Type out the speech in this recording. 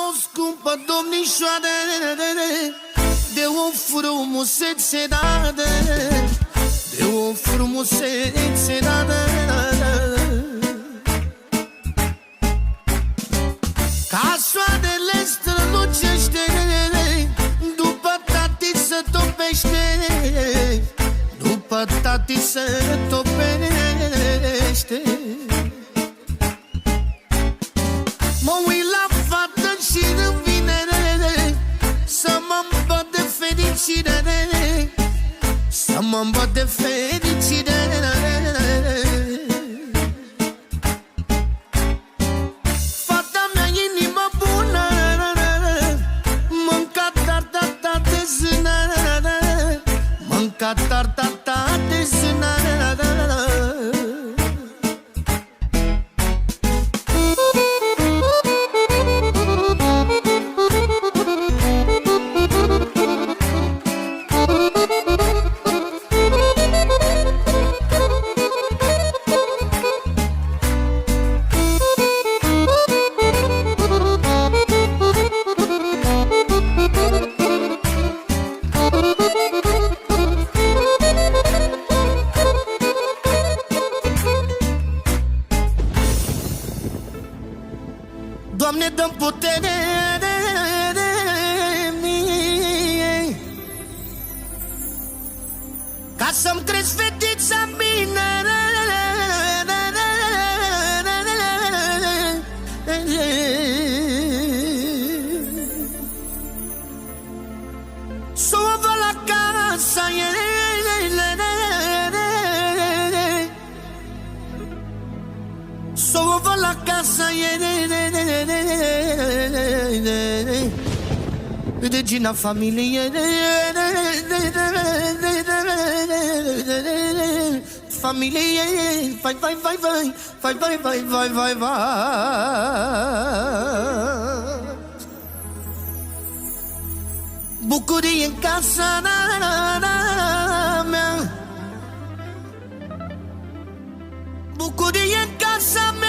o scumpă domnișoară, de o frumusețe rară, de o frumusețe rară. Ca soarele strălucește, după tati se topește, după tati se topește. Mă uit la fată și îmi vine să mă îmbăt de fericire, să mă îmbăt de fericire. Fata mea, inimă bună, mânca tartata de zână, mânca tartata de zână. Doamne, dă-mi putere mie, ca să-mi cresc fetița bine, să o văd la casa ei, să o văd la casa ei, regina familiei, familiei, vai, vai, vai, vai, vai, vai, vai, vai, vai, vai. Bucurie în casa mea, bucurie în casa mea.